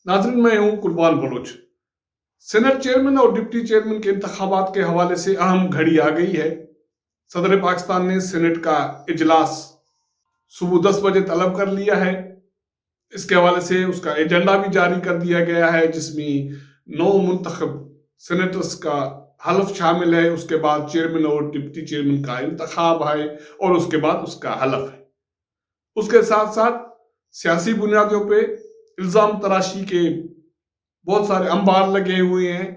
नाज़रीन, मैं हूं कुर्बान बलोच। सेनेट चेयरमैन और डिप्टी चेयरमैन के इंतखाबात के हवाले से अहम घड़ी आ गई है। सदर पाकिस्तान ने सेनेट का इजलास सुबह 10 बजे तलब कर लिया है। इसके हवाले से उसका एजेंडा भी जारी कर दिया गया है, जिसमें 9 मुंतखब सेनेटर्स का हल्फ शामिल है। उसके बाद चेयरमैन और डिप्टी चेयरमैन का इंतखाब है और उसके बाद उसका हल्फ है। उसके साथ साथ सियासी बुनियादों पे इल्जाम तराशी के बहुत सारे अंबार लगे हुए हैं।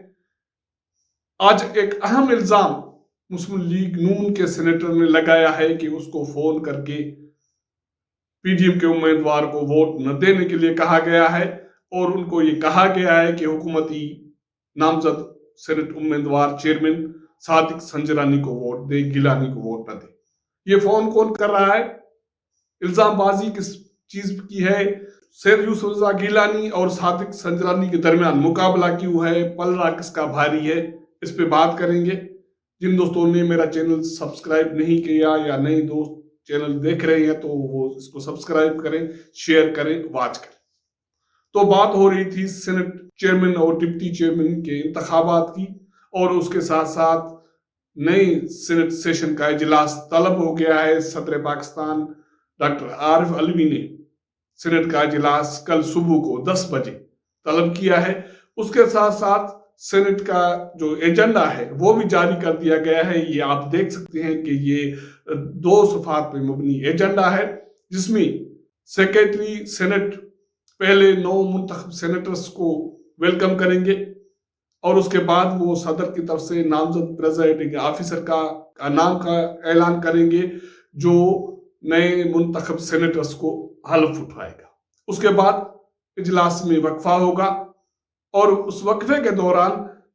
आज एक अहम इल्जाम मुस्लिम लीग नून के सेनेटर ने लगाया है कि उसको फोन करके पीडीएम के उम्मीदवार को वोट न देने के लिए कहा गया है और उनको ये कहा गया है कि हुकूमती नामजद सेनेट उम्मीदवार चेयरमैन सादिक संजरानी को वोट दे, गिलानी को वोट न दे। ये फोन कौन कर रहा है? इल्जामबाजी किस चीज की है? सैयद यूसुफ रजा गिलानी और सादिक संजरानी के दरमियान मुकाबला क्यों है? पलड़ा किसका भारी है? इस पे बात करेंगे। जिन दोस्तों ने मेरा चैनल सब्सक्राइब नहीं किया या नए दोस्त चैनल देख रहे हैं तो वो इसको सब्सक्राइब करें, शेयर करें, वॉच करें। तो बात हो रही थी सेनेट चेयरमैन और डिप्टी चेयरमैन के इंतखाबात की, और उसके साथ साथ नए सेनेट सेशन का इजलास तलब हो गया है। सदर पाकिस्तान डॉक्टर आरिफ अलवी ने सेनेट का इजलास कल सुबह को 10 बजे तलब किया है। उसके साथ साथ सेनेट का जो एजेंडा है वो भी जारी कर दिया गया है। ये आप देख सकते हैं कि ये 2 सफ़ात पे मबनी एजेंडा है, जिसमें सेक्रेटरी सेनेट पहले 9 मुंतखब सेनेटर्स को वेलकम करेंगे और उसके बाद वो सदर की तरफ से नामजद प्रेसिडेंट ऑफिसर का नाम का ऐलान करेंगे, जो नए मुंतखब सेनेटर्स को हल्फ उठाएगा। उसके बाद इजलास में वक्फा होगा और उस वक्फे के दौरान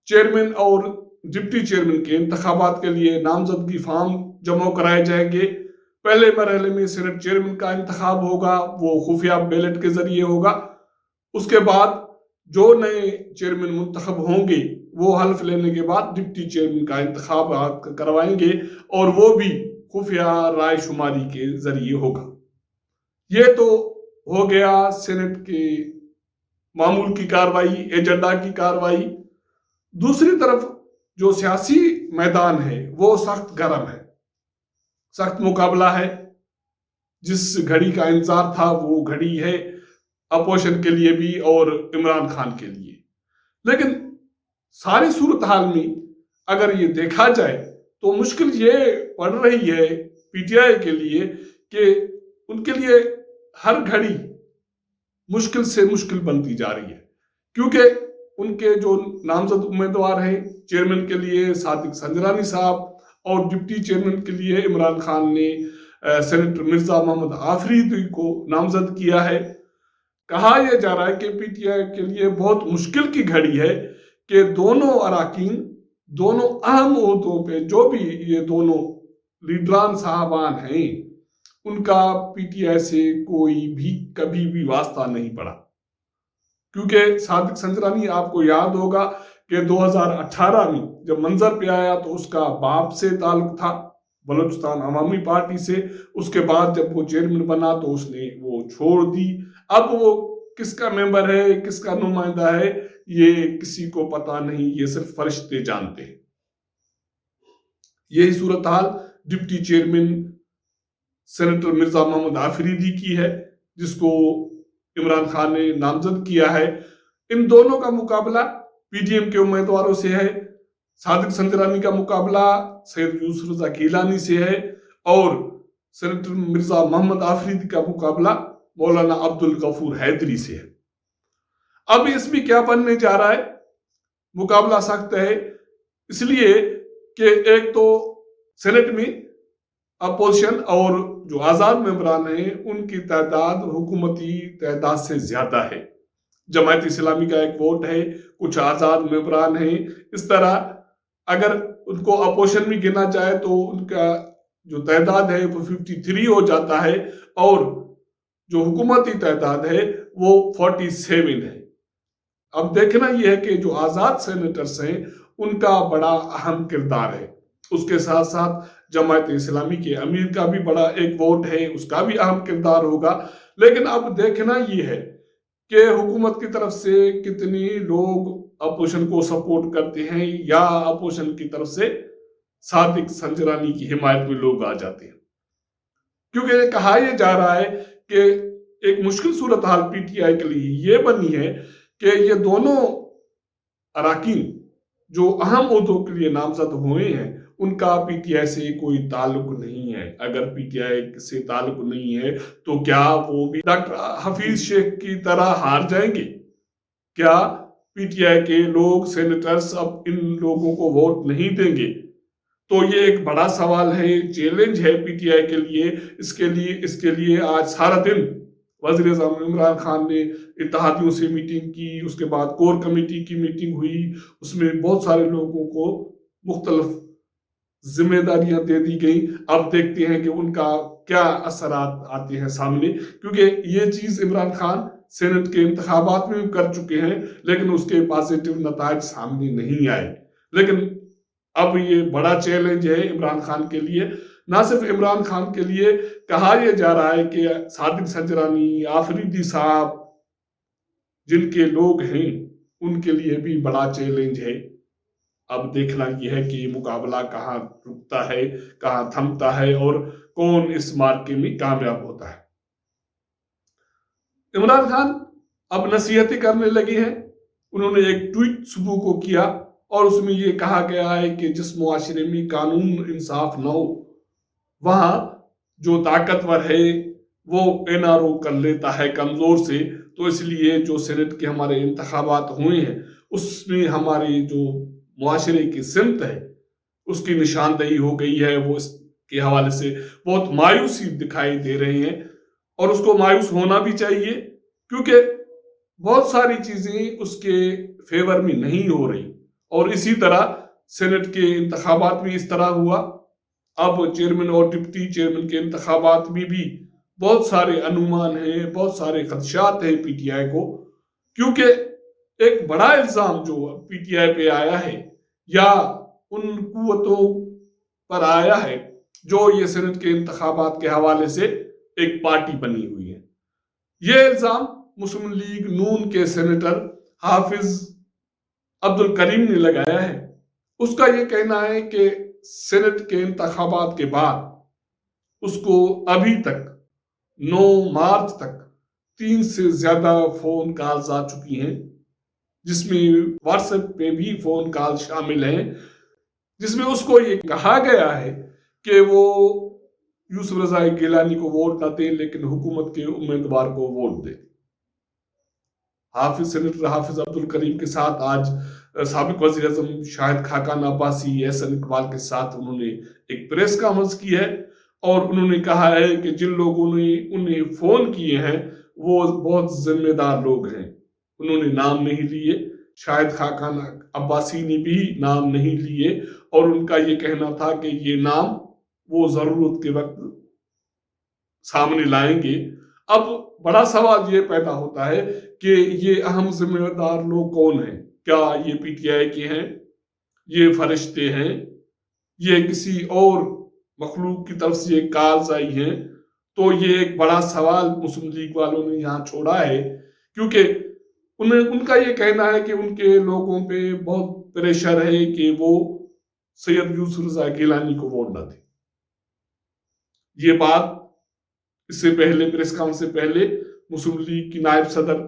चेयरमैन और डिप्टी चेयरमैन के इंतखाबात के लिए नामजदगी फॉर्म जमा कराए जाएंगे। पहले मरहले में सेनेट चेयरमैन का इंतखाब होगा, वो खुफिया बैलेट के जरिए होगा। उसके बाद जो नए चेयरमैन मुंतखब होंगे वो हल्फ लेने के बाद डिप्टी चेयरमैन का इंतखाब करवाएंगे और वो भी खुफिया राय शुमारी के जरिए होगा। ये तो हो गया सेनेट के मामूल की कार्रवाई, एजेंडा की कार्रवाई। दूसरी तरफ जो सियासी मैदान है वो सख्त गर्म है, सख्त मुकाबला है। जिस घड़ी का इंतजार था वो घड़ी है अपोजिशन के लिए भी और इमरान खान के लिए। लेकिन सारी सूरत हाल में अगर ये देखा जाए तो मुश्किल ये पड़ रही है पीटीआई के लिए कि उनके लिए हर घड़ी मुश्किल से मुश्किल बनती जा रही है, क्योंकि उनके जो नामजद उम्मीदवार हैं चेयरमैन के लिए सादिक संजरानी साहब और डिप्टी चेयरमैन के लिए इमरान खान ने सेनेटर मिर्जा मोहम्मद आफरीदी को नामजद किया है। कहा यह जा रहा है कि पीटीआई के लिए बहुत मुश्किल की घड़ी है कि दोनों अराकीन, दोनों अहम ओहदों पे जो भी ये दोनों लीडरान साहबान हैं, उनका पीटीआई से कोई भी कभी भी वास्ता नहीं पड़ा। क्योंकि सादिक संजरानी, आपको याद होगा कि 2018 में जब मंजर पे आया तो उसका बाप से ताल्लुक था, बलूचिस्तान अवामी पार्टी से। उसके बाद जब वो चेयरमैन बना तो उसने वो छोड़ दी। अब वो किसका मेंबर है, किसका नुमाइंदा है, ये किसी को पता नहीं, ये सिर्फ फरिश्ते जानते हैं। यही सूरत हाल deputy chairman senator Mirza Mohammad Afridi की है, जिसको इमरान खान ने नामजद किया है। इन दोनों का मुकाबला पीडीएम के उम्मीदवारों से है, सादिक संजरानी का मुकाबला सैयद यूसुफ रजा गिलानी से है और सेनेटर मिर्जा मोहम्मद आफरीदी का मुकाबला मौलाना अब्दुल गफूर हैदरी से है। अब इसमें क्या बनने जा रहा है? मुकाबला सख्त है, इसलिए कि एक तो सेनेट में अपोजिशन और जो आजाद मेंबरान हैं उनकी तादाद हुकूमती तादाद से ज्यादा है। जमायत इस्लामी का एक वोट है, कुछ आजाद मेंबरान हैं। इस तरह अगर उनको अपोजिशन में गिना जाए तो उनका जो तादाद है वो 53 हो जाता है और जो हुकूमती तादाद है वो 47 है। अब देखना यह है कि जो आजाद सेनेटर्स हैं उनका बड़ा अहम किरदार है। उसके साथ साथ जमायत इस्लामी के अमीर का भी बड़ा एक वोट है, उसका भी अहम किरदार होगा। लेकिन अब देखना यह है کہ حکومت کی طرف سے کتنی لوگ اپوزیشن کو سپورٹ کرتے ہیں یا اپوزیشن کی طرف سے صادق سنجرانی کی حمایت میں لوگ آ جاتے ہیں، کیونکہ کہا یہ جا رہا ہے کہ ایک مشکل صورتحال پی ٹی آئی کے لیے یہ بنی ہے کہ یہ دونوں اراکین جو اہم عہدوں کے لیے نامزد ہوئے ہیں ان کا پی ٹی آئی سے کوئی تعلق نہیں ہے۔ اگر پی ٹی آئی سے تعلق نہیں ہے تو کیا وہ بھی ڈاکٹر حفیظ شیخ کی طرح ہار جائیں گے؟ کیا پی ٹی آئی کے لوگ سینیٹرز اب ان لوگوں کو ووٹ نہیں دیں گے؟ تو یہ ایک بڑا سوال ہے، چیلنج ہے پی ٹی آئی کے لیے۔ اس کے لیے آج سارا دن وزیر اعظم عمران خان نے اتحادیوں سے میٹنگ کی، اس کے بعد کور کمیٹی کی میٹنگ ہوئی، اس میں بہت سارے لوگوں کو مختلف ذمہ داریاں دے دی گئیں۔ اب دیکھتے ہیں کہ ان کا کیا اثرات آتے ہیں سامنے، کیونکہ یہ چیز عمران خان سینٹ کے انتخابات میں کر چکے ہیں لیکن اس کے پازیٹیو نتائج سامنے نہیں آئے۔ لیکن اب یہ بڑا چیلنج ہے عمران خان کے لیے، نہ صرف عمران خان کے لیے، کہا یہ جا رہا ہے کہ صادق سنجرانی، آفریدی صاحب جن کے لوگ ہیں ان کے لیے بھی بڑا چیلنج ہے۔ اب دیکھنا یہ ہے کہ یہ مقابلہ کہاں رکتا ہے، کہاں تھمتا ہے اور کون اس مارکے میں کامیاب ہوتا ہے۔ عمران خان اب نصیحتیں کرنے لگے ہیں۔ انہوں نے ایک ٹویٹ صبح کو کیا اور اس میں یہ کہا گیا ہے کہ جس معاشرے میں قانون انصاف نہ ہو وہاں جو طاقتور ہے وہ NRO کر لیتا ہے کمزور سے، تو اس لیے جو سینٹ کے ہمارے انتخابات ہوئے ہیں اس میں ہمارے جو معاشرے کی سمت ہے اس کی نشاندہی ہو گئی ہے۔ وہ اس کے حوالے سے بہت مایوسی دکھائی دے رہے ہیں اور اس کو مایوس ہونا بھی چاہیے، کیونکہ بہت ساری چیزیں اس کے فیور میں نہیں ہو رہی۔ اور اسی طرح سینٹ کے انتخابات میں اس طرح ہوا۔ اب چیئرمین اور ڈپٹی چیئرمین کے انتخابات میں بھی بہت سارے انومان ہیں، بہت سارے خدشات ہیں پی ٹی آئی کو، کیونکہ ایک بڑا الزام جو پی ٹی آئی پہ آیا ہے یا ان قوتوں پر آیا ہے جو یہ سینٹ کے انتخابات کے حوالے سے ایک پارٹی بنی ہوئی ہے۔ یہ الزام مسلم لیگ نون کے سینیٹر حافظ عبدالکریم نے لگایا ہے۔ اس کا یہ کہنا ہے کہ سینٹ کے انتخابات کے بعد اس کو ابھی تک 9 مارچ تک 3 سے زیادہ فون کالز آ چکی ہیں، جس میں واٹس ایپ پہ بھی فون کال شامل ہیں، جس میں اس کو یہ کہا گیا ہے کہ وہ یوسف رضا گیلانی کو ووٹ نہ دیں لیکن حکومت کے امیدوار کو ووٹ دیں۔ سینیٹر حافظ عبدالکریم کے ساتھ آج سابق وزیر اعظم شاہد خاقان عباسی، احسن اقبال کے ساتھ انہوں نے ایک پریس کانفرنس کی ہے اور انہوں نے کہا ہے کہ جن لوگوں نے انہیں فون کیے ہیں وہ بہت ذمہ دار لوگ ہیں۔ انہوں نے نام نہیں لیے، شاہد خاقان عباسی نے بھی نام نہیں لیے اور ان کا یہ کہنا تھا کہ یہ نام وہ ضرورت کے وقت سامنے لائیں گے۔ اب بڑا سوال یہ پیدا ہوتا ہے کہ یہ اہم ذمہ دار لوگ کون ہیں؟ کیا یہ پی ٹی آئی کے ہیں؟ یہ فرشتے ہیں؟ یہ کسی اور مخلوق کی طرف سے یہ کالز آئی ہیں؟ تو یہ ایک بڑا سوال مسلم لیگ والوں نے یہاں چھوڑا ہے، کیونکہ ان کا یہ کہنا ہے کہ ان کے لوگوں پہ بہت پریشر ہے کہ وہ سید یوسف رضا گیلانی کو ووٹ نہ دیں۔ یہ بات اس سے پہلے پریس کانفرنس سے پہلے مسلم لیگ کی نائب صدر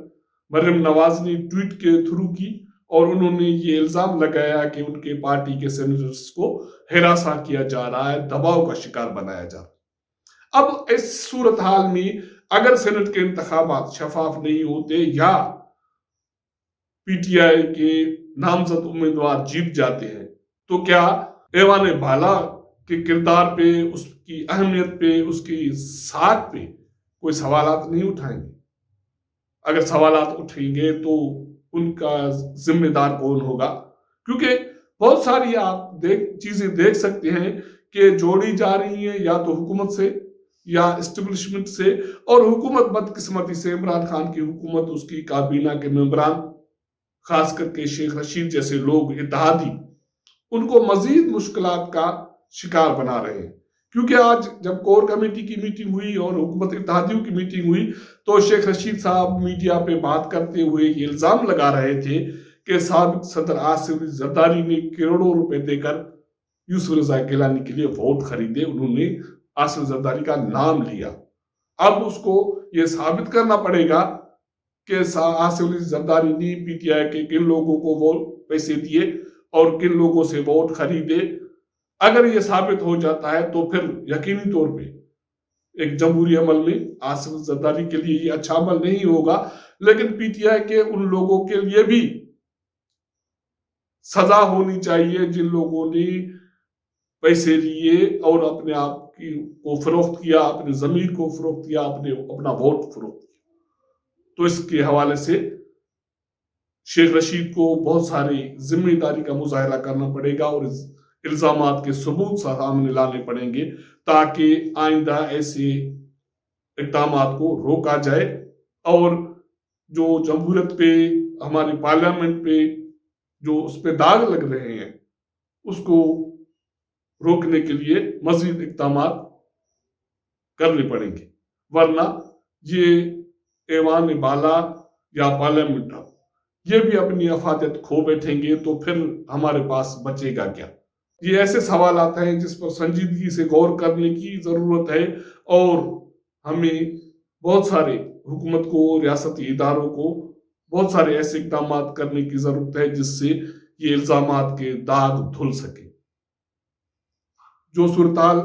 مریم نواز نے ٹویٹ کے تھرو کی اور انہوں نے یہ الزام لگایا کہ ان کے پارٹی کے سینیٹرز کو ہراساں کیا جا رہا ہے، دباؤ کا شکار بنایا جا رہا ہے۔ اب اس صورتحال میں اگر سینٹ کے انتخابات شفاف نہیں ہوتے یا پی ٹی آئی کے نامزد امیدوار جیت جاتے ہیں تو کیا ایوان بالا کے کردار پہ، اس کی اہمیت پہ، اس کی ساکھ پہ کوئی سوالات نہیں اٹھائیں گے؟ اگر سوالات اٹھیں گے تو ان کا ذمہ دار کون ہوگا؟ کیونکہ بہت ساری آپ چیزیں دیکھ سکتے ہیں کہ جوڑی جا رہی ہیں یا تو حکومت سے یا اسٹیبلشمنٹ سے، اور حکومت بدقسمتی سے عمران خان کی حکومت، اس کی کابینہ کے ممبران، خاص کر کے شیخ رشید جیسے لوگ اتحادی، ان کو مزید مشکلات کا شکار بنا رہے ہیں، क्योंकि आज जब कोर कमेटी की मीटिंग हुई और हुकूमत इत्तेहादियों की मीटिंग हुई तो शेख रशीद साहब मीडिया पे बात करते हुए ये इल्जाम लगा रहे थे कि साबिक सदर आसिफ जरदारी ने करोड़ों रुपए देकर यूसुफ रजा गिलानी के लिए वोट खरीदे, उन्होंने आसिफ जरदारी का नाम लिया। अब उसको ये साबित करना पड़ेगा कि आसिफ जरदारी ने पीटीआई के किन लोगों को वो पैसे दिए और किन लोगों से वोट खरीदे। अगर ये साबित हो जाता है तो फिर यकीनी तौर पे एक जमहूरी अमल में आसिफ जरदारी के लिए ये अच्छा अमल नहीं होगा, लेकिन पीटीआई के उन लोगों के लिए भी सजा होनी चाहिए जिन लोगों ने पैसे लिए और अपने आप को फरोख्त किया, अपने जमीर को फरोख्त किया, अपना वोट फरोख्त किया। तो इसके हवाले से शेख रशीद को बहुत सारी जिम्मेदारी का मुजाहरा करना पड़ेगा और इल्जामात के सबूत सामने लाने पड़ेंगे ताकि आइंदा ऐसे इक़दामात को रोका जाए और जो जमहूरियत पे, हमारी पार्लियामेंट पे जो उस पे दाग लग रहे हैं उसको रोकने के लिए मजीद इक़दामात करने पड़ेंगे, वरना ये ऐवान बाला या पार्लियामेंट ये भी अपनी अफादियत खो बैठेंगे तो फिर हमारे पास बचेगा क्या। ये ऐसे सवाल आते हैं जिस पर संजीदगी से गौर करने की जरूरत है और हमें बहुत सारे हुकूमत को, रियासती इदारों को बहुत सारे ऐसे इक़दामात करने की जरूरत है जिससे ये इल्जामात के दाग धुल सके। जो सूरताल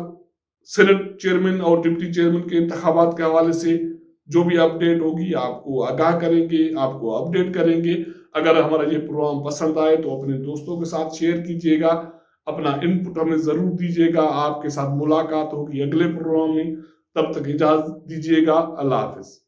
सीनेट चेयरमैन और डिप्टी चेयरमैन के इंतखाबात के हवाले से जो भी अपडेट होगी आपको आगाह करेंगे, आपको अपडेट करेंगे। अगर हमारा ये प्रोग्राम पसंद आए तो अपने दोस्तों के साथ शेयर कीजिएगा, अपना इनपुट हमें जरूर दीजिएगा। आपके साथ मुलाकात होगी अगले प्रोग्राम में, तब तक इजाजत दीजिएगा। अल्लाह हाफिज।